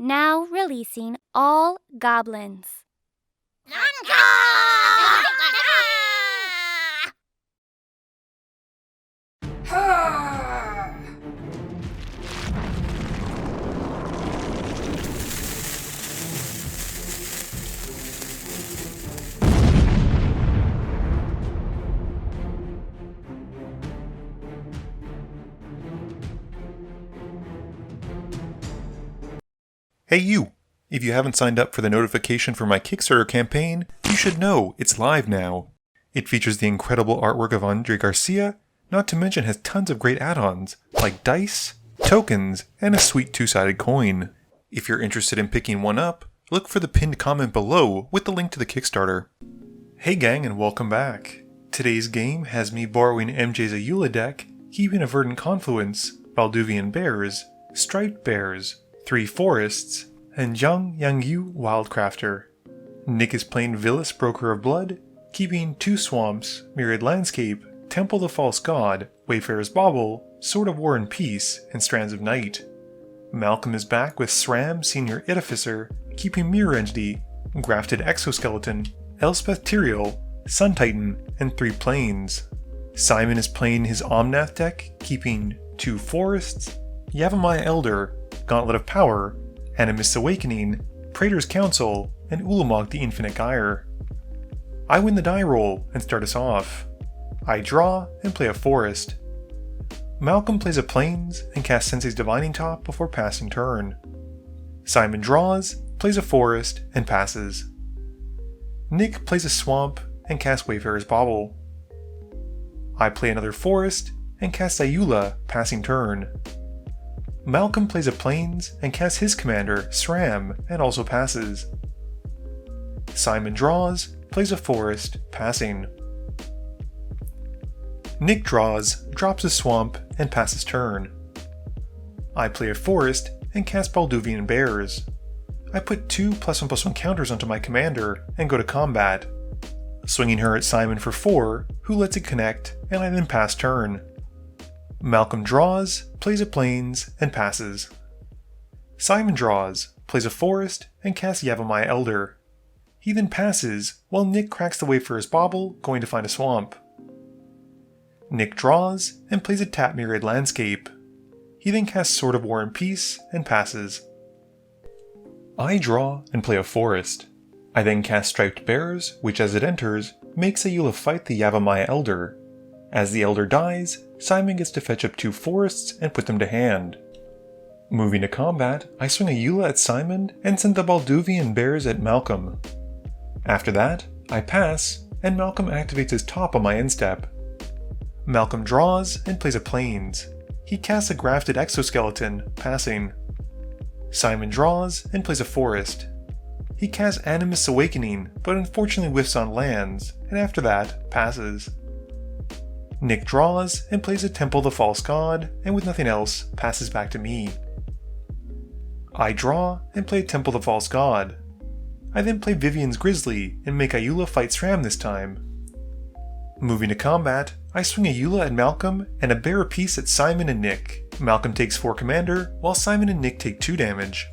now releasing all goblins. Hey you! If you haven't signed up for the notification for my Kickstarter campaign, you should know it's live now. It features the incredible artwork of Andre Garcia, not to mention has tons of great add-ons, like dice, tokens, and a sweet two-sided coin. If you're interested in picking one up, look for the pinned comment below with the link to the Kickstarter. Hey gang, and welcome back. Today's game has me borrowing MJ's Ayula deck, keeping a Verdant Confluence, Balduvian Bears, Striped Bears, 3 Forests, and Zhang Yangyu Wildcrafter. Nick is playing Vilis Broker of Blood, keeping 2 Swamps, Myriad Landscape, Temple the False God, Wayfarer's Bauble, Sword of War and Peace, and Strands of Night. Malcolm is back with Sram Senior Edificer, keeping Mirror Entity, Grafted Exoskeleton, Elspeth Tyrael, Sun Titan, and 3 Plains. Simon is playing his Omnath deck, keeping 2 Forests, Yavimaya Elder, Gauntlet of Power, Animist's Awakening, Praetor's Council, and Ulamog the Infinite Gyre. I win the die roll and start us off. I draw and play a forest. Malcolm plays a Plains and casts Sensei's Divining Top before passing turn. Simon draws, plays a forest, and passes. Nick plays a swamp and casts Wayfarer's Bauble. I play another forest and cast Ayula, passing turn. Malcolm plays a Plains and casts his commander, Sram, and also passes. Simon draws, plays a forest, passing. Nick draws, drops a swamp, and passes turn. I play a forest and cast Balduvian Bears. I put 2 +1/+1 counters onto my commander and go to combat, swinging her at Simon for 4, who lets it connect, and I then pass turn. Malcolm draws, plays a Plains, and passes. Simon draws, plays a forest, and casts Yavimaya Elder. He then passes, while Nick cracks the Wayfarer's Bauble, going to find a swamp. Nick draws, and plays a tap Myriad Landscape. He then casts Sword of War and Peace, and passes. I draw, and play a forest. I then cast Striped Bears, which as it enters, makes Ayula fight the Yavimaya Elder. As the Elder dies, Simon gets to fetch up 2 forests and put them to hand. Moving to combat, I swing Ayula at Simon and send the Balduvian Bears at Malcolm. After that, I pass, and Malcolm activates his top on my end step. Malcolm draws and plays a Plains. He casts a Grafted Exoskeleton, passing. Simon draws and plays a forest. He casts Animist's Awakening, but unfortunately whiffs on lands, and after that, passes. Nick draws and plays a Temple the False God, and with nothing else, passes back to me. I draw and play Temple the False God. I then play Vivian's Grizzly and make Ayula fight Sram this time. Moving to combat, I swing Ayula at Malcolm and a Bear apiece at Simon and Nick. Malcolm takes 4 commander, while Simon and Nick take 2 damage.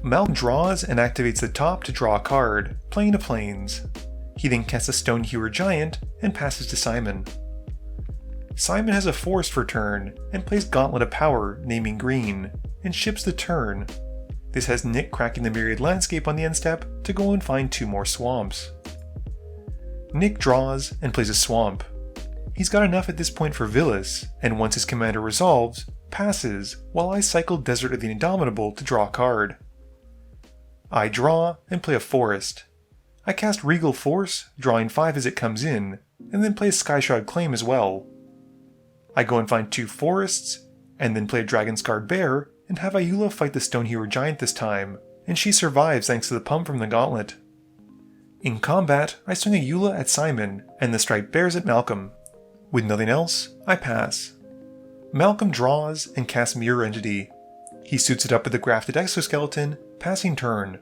Malcolm draws and activates the top to draw a card, playing a Plains. He then casts a Stonehewer Giant and passes to Simon. Simon has a forest for turn, and plays Gauntlet of Power, naming green, and ships the turn. This has Nick cracking the Myriad Landscape on the end step to go and find 2 more swamps. Nick draws and plays a swamp. He's got enough at this point for Vilis, and once his commander resolves, passes, while I cycle Desert of the Indomitable to draw a card. I draw and play a forest. I cast Regal Force, drawing 5 as it comes in, and then play a Skyshroud Claim as well. I go and find 2 forests, and then play a Dragon-Scarred Bear, and have Ayula fight the Stonehewer Giant this time, and she survives thanks to the pump from the Gauntlet. In combat, I swing Ayula at Simon, and the Striped Bears at Malcolm. With nothing else, I pass. Malcolm draws and casts Mirror Entity. He suits it up with the Grafted Exoskeleton, passing turn.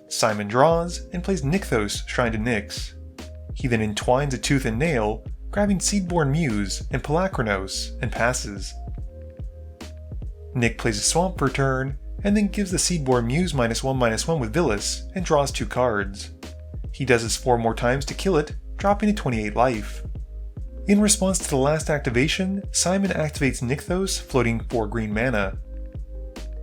Simon draws and plays Nykthos, Shrine to Nyx. He then entwines a Tooth and Nail, grabbing Seedborn Muse and Palakranos, and passes. Nick plays a Swamp for turn, and then gives the Seedborn Muse -1/-1 with Vilis, and draws 2 cards. He does this 4 more times to kill it, dropping to 28 life. In response to the last activation, Simon activates Nykthos, floating 4 green mana.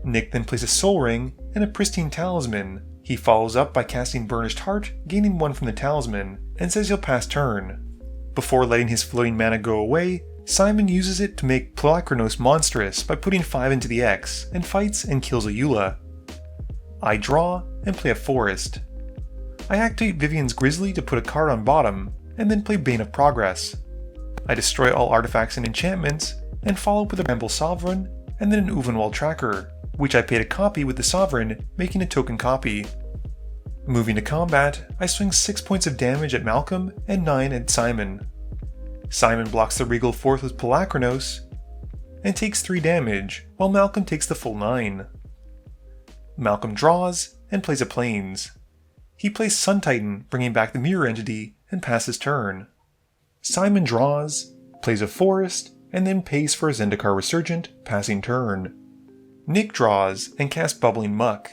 Nick then plays a Soul Ring and a Pristine Talisman. He follows up by casting Burnished Heart, gaining 1 from the Talisman, and says he'll pass turn. Before letting his floating mana go away, Simon uses it to make Plakranos monstrous by putting 5 into the X, and fights and kills Ayula. I draw and play a Forest. I activate Vivian's Grizzly to put a card on bottom, and then play Bane of Progress. I destroy all artifacts and enchantments, and follow up with a Bramble Sovereign, and then an Uvenwald Tracker, which I paid a copy with the Sovereign, making a token copy. Moving to combat, I swing 6 points of damage at Malcolm and 9 at Simon. Simon blocks the Regal Force with Plakranos, and takes 3 damage, while Malcolm takes the full 9. Malcolm draws, and plays a Plains. He plays Sun Titan, bringing back the Mirror Entity, and passes turn. Simon draws, plays a Forest, and then pays for a Zendikar Resurgent, passing turn. Nick draws, and casts Bubbling Muck.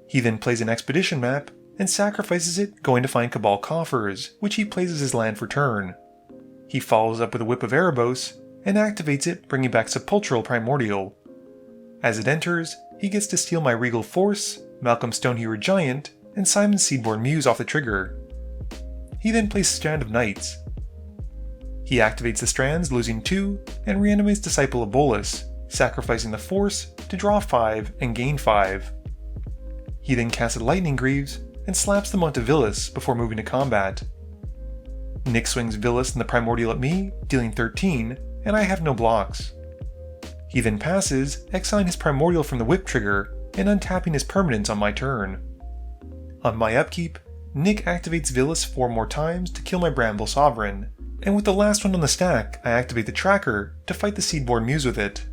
He then plays an Expedition map, and sacrifices it, going to find Cabal Coffers, which he plays as his land for turn. He follows up with a Whip of Erebos, and activates it, bringing back Sepulchral Primordial. As it enters, he gets to steal my Regal Force, Malcolm's Stonehero Giant, and Simon's Seedborn Muse off the trigger. He then plays Strand of Knights. He activates the strands, losing 2, and reanimates Disciple of Bolas, sacrificing the Force to draw 5 and gain 5. He then casts Lightning Greaves, and slaps them onto Vilis before moving to combat. Nick swings Vilis and the Primordial at me, dealing 13, and I have no blocks. He then passes, exiling his Primordial from the Whip trigger, and untapping his permanents on my turn. On my upkeep, Nick activates Vilis 4 more times to kill my Bramble Sovereign, and with the last one on the stack, I activate the Tracker to fight the Seedborn Muse with it.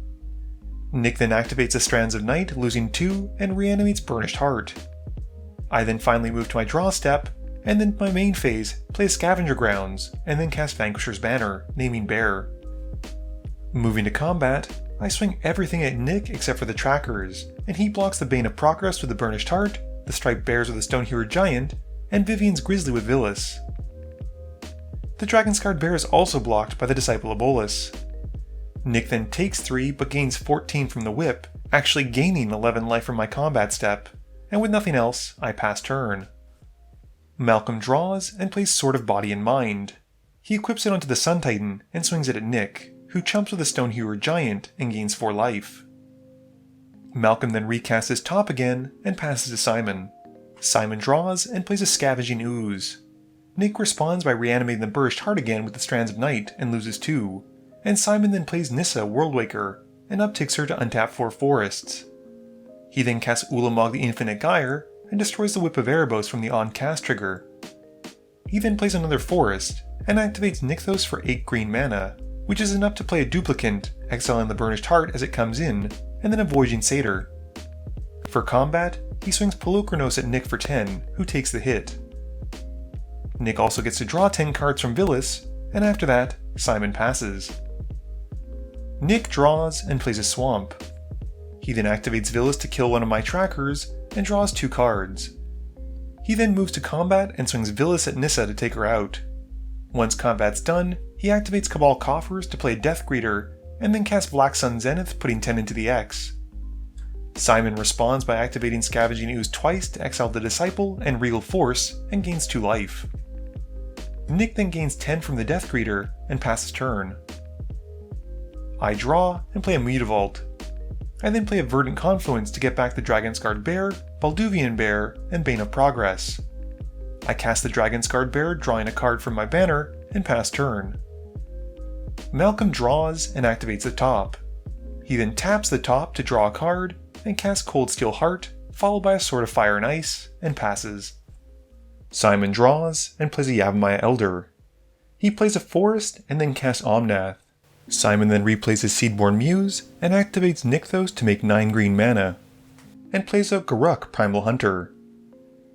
Nick then activates the Strands of Night, losing 2, and reanimates Burnished Heart. I then finally move to my draw step, and then my main phase, play Scavenger Grounds, and then cast Vanquisher's Banner, naming Bear. Moving to combat, I swing everything at Nick except for the trackers, and he blocks the Bane of Progress with the Burnished Heart, the Striped Bears with the Stonehero Giant, and Vivian's Grizzly with Vilis. The Dragonscarred Bear is also blocked by the Disciple of Bolas. Nick then takes 3 but gains 14 from the Whip, actually gaining 11 life from my combat step, and with nothing else, I pass turn. Malcolm draws and plays Sword of Body and Mind. He equips it onto the Sun Titan and swings it at Nick, who chumps with the Stonehero Giant and gains 4 life. Malcolm then recasts his top again and passes to Simon. Simon draws and plays a Scavenging Ooze. Nick responds by reanimating the Burnished Heart again with the Strands of Night and loses 2, and Simon then plays Nissa, Worldwaker, and upticks her to untap 4 forests. He then casts Ulamog the Infinite Gyre and destroys the Whip of Erebos from the on-cast trigger. He then plays another forest and activates Nykthos for 8 green mana, which is enough to play a Duplicant, exiling the Burnished Heart as it comes in, and then a Voyaging Satyr. For combat, he swings Polukranos at Nick for 10, who takes the hit. Nick also gets to draw 10 cards from Vilis, and after that, Simon passes. Nick draws and plays a Swamp. He then activates Vilis to kill one of my trackers, and draws 2 cards. He then moves to combat and swings Vilis at Nissa to take her out. Once combat's done, he activates Cabal Coffers to play Death Greeter, and then casts Black Sun Zenith, putting 10 into the X. Simon responds by activating Scavenging Ooze twice to exile the Disciple and Regal Force, and gains 2 life. Nick then gains 10 from the Death Greeter, and passes turn. I draw and play a Mutavault. I then play a Verdant Confluence to get back the Dragonscarred Bear, Balduvian Bear, and Bane of Progress. I cast the Dragonscarred Bear, drawing a card from my banner, and pass turn. Malcolm draws and activates the top. He then taps the top to draw a card, and casts Cold Steel Heart, followed by a Sword of Fire and Ice, and passes. Simon draws and plays a Yavimaya Elder. He plays a forest and then casts Omnath. Simon then replays his Seedborn Muse and activates Nykthos to make 9 green mana, and plays out Garruk, Primal Hunter.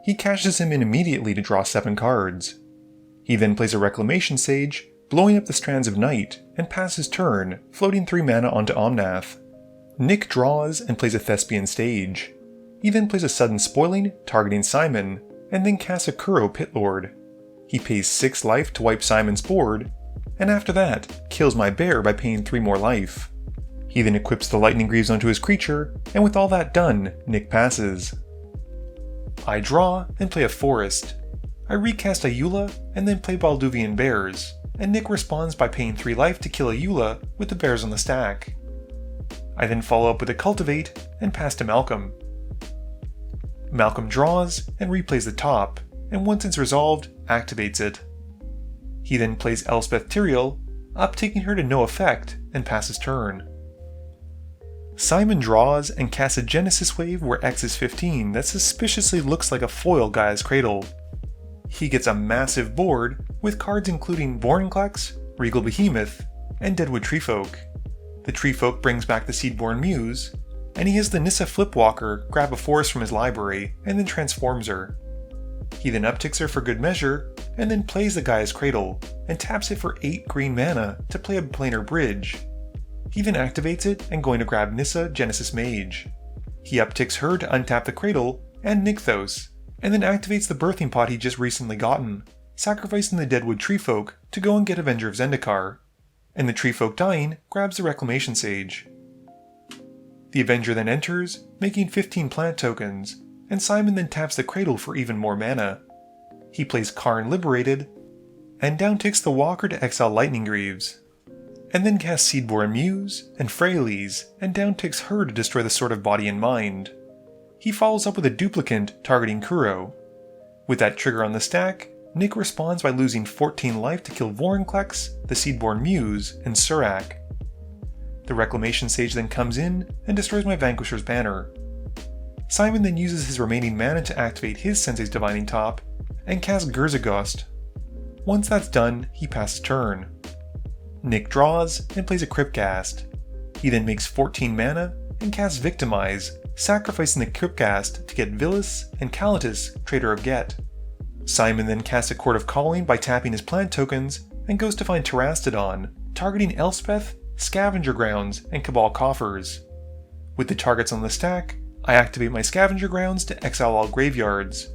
He cashes him in immediately to draw 7 cards. He then plays a Reclamation Sage, blowing up the Strands of Night, and passes turn, floating 3 mana onto Omnath. Nick draws and plays a Thespian Stage. He then plays a sudden spoiling, targeting Simon, and then casts a Kuro Pit Lord. He pays 6 life to wipe Simon's board, and after that, kills my bear by paying 3 more life. He then equips the Lightning Greaves onto his creature, and with all that done, Nick passes. I draw and play a forest. I recast Ayula and then play Balduvian Bears, and Nick responds by paying 3 life to kill Ayula with the bears on the stack. I then follow up with a Cultivate and pass to Malcolm. Malcolm draws and replays the top, and once it's resolved, activates it. He then plays Elspeth Tyrael, uptaking her to no effect, and passes turn. Simon draws and casts a Genesis Wave where X is 15 that suspiciously looks like a foil Gaia's Cradle. He gets a massive board with cards including Vorinclex, Regal Behemoth, and Deadwood Treefolk. The Treefolk brings back the Seedborn Muse, and he has the Nissa Flipwalker grab a forest from his library and then transforms her. He then upticks her for good measure, and then plays the Gaia's Cradle, and taps it for 8 green mana to play a planar bridge. He then activates it and going to grab Nissa Genesis Mage. He upticks her to untap the Cradle and Nykthos, and then activates the birthing pot he just recently gotten, sacrificing the Deadwood Treefolk to go and get Avenger of Zendikar, and the Treefolk dying grabs the Reclamation Sage. The Avenger then enters, making 15 plant tokens, and Simon then taps the Cradle for even more mana. He plays Karn Liberated, and downticks the Walker to exile Lightning Greaves, and then casts Seedborn Muse and Freyalise, and downticks her to destroy the Sword of Body and Mind. He follows up with a Duplicant targeting Kuro. With that trigger on the stack, Nick responds by losing 14 life to kill Vorinclex, the Seedborn Muse, and Surak. The Reclamation Sage then comes in and destroys my Vanquisher's banner. Simon then uses his remaining mana to activate his Sensei's Divining Top, and casts Gurzagost. Once that's done, he passes turn. Nick draws and plays a Cryptghast. He then makes 14 mana and casts Victimize, sacrificing the Cryptghast to get Vilis and Kalitas, Trader of Get. Simon then casts a Court of Calling by tapping his plant tokens and goes to find Terastodon, targeting Elspeth, Scavenger Grounds, and Cabal Coffers. With the targets on the stack, I activate my Scavenger Grounds to exile all graveyards.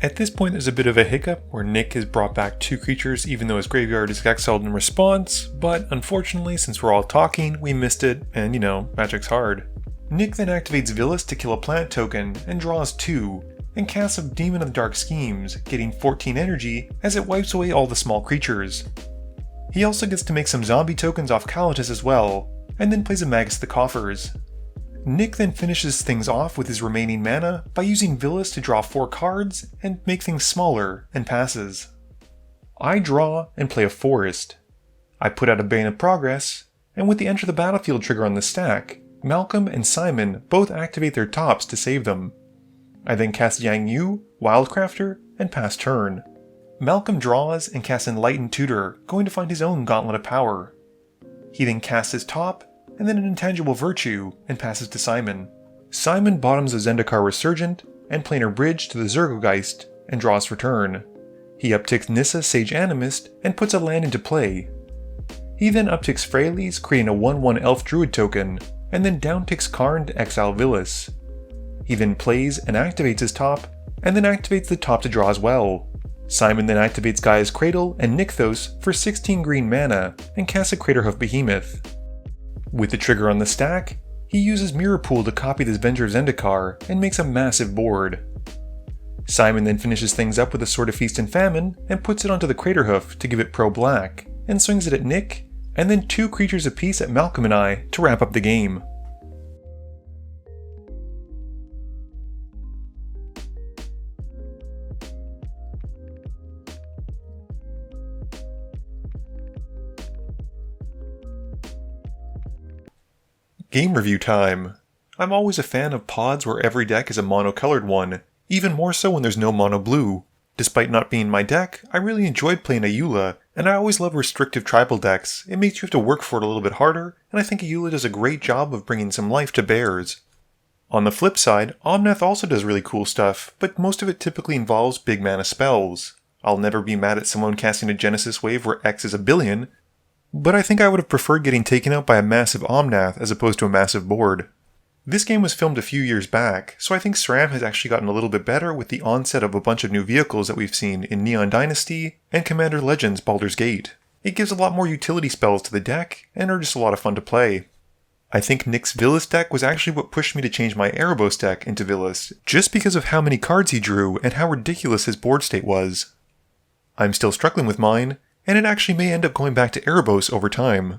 At this point there's a bit of a hiccup where Nick has brought back 2 creatures even though his graveyard is exiled in response, but unfortunately since we're all talking, we missed it, and magic's hard. Nick then activates Vilis to kill a plant token and draws 2, and casts a Demon of the Dark Schemes, getting 14 energy as it wipes away all the small creatures. He also gets to make some zombie tokens off Kalitas as well, and then plays a Magus the Coffers. Nick then finishes things off with his remaining mana by using Vilis to draw 4 cards and make things smaller, and passes. I draw and play a forest. I put out a Bane of Progress, and with the Enter the Battlefield trigger on the stack, Malcolm and Simon both activate their tops to save them. I then cast Yang Yu, Wildcrafter, and pass turn. Malcolm draws and casts Enlightened Tutor, going to find his own Gauntlet of Power. He then casts his top, and then an Intangible Virtue, and passes to Simon. Simon bottoms a Zendikar Resurgent, and Planar Bridge to the Zergogeist, and draws for turn. He upticks Nissa Sage Animist, and puts a land into play. He then upticks Freyalise, creating a 1/1 Elf Druid token, and then downticks Karn to exile Vilis. He then plays and activates his top, and then activates the top to draw as well. Simon then activates Gaia's Cradle and Nykthos for 16 green mana, and casts a Craterhoof Behemoth. With the trigger on the stack, he uses Mirror Pool to copy the Avenger of Zendikar and makes a massive board. Simon then finishes things up with a Sword of Feast and Famine and puts it onto the Craterhoof to give it pro-black, and swings it at Nick, and then 2 creatures apiece at Malcolm and I to wrap up the game. Game review time! I'm always a fan of pods where every deck is a mono-colored one, even more so when there's no mono-blue. Despite not being my deck, I really enjoyed playing Ayula, and I always love restrictive tribal decks. It makes you have to work for it a little bit harder, and I think Ayula does a great job of bringing some life to bears. On the flip side, Omnath also does really cool stuff, but most of it typically involves big mana spells. I'll never be mad at someone casting a Genesis Wave where X is a billion, but I think I would have preferred getting taken out by a massive Omnath as opposed to a massive board. This game was filmed a few years back, so I think Sram has actually gotten a little bit better with the onset of a bunch of new vehicles that we've seen in Neon Dynasty and Commander Legends Baldur's Gate. It gives a lot more utility spells to the deck, and are just a lot of fun to play. I think Nick's Vilis deck was actually what pushed me to change my Erebos deck into Vilis, just because of how many cards he drew and how ridiculous his board state was. I'm still struggling with mine, and it actually may end up going back to Erebos over time.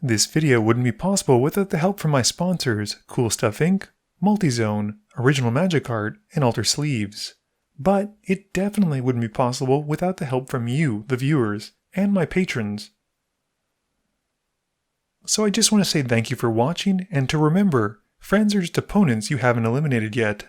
This video wouldn't be possible without the help from my sponsors, Cool Stuff Inc., Multizone, Original Magic Art, and Alter Sleeves. But it definitely wouldn't be possible without the help from you, the viewers, and my patrons. So I just want to say thank you for watching, and to remember, friends are just opponents you haven't eliminated yet.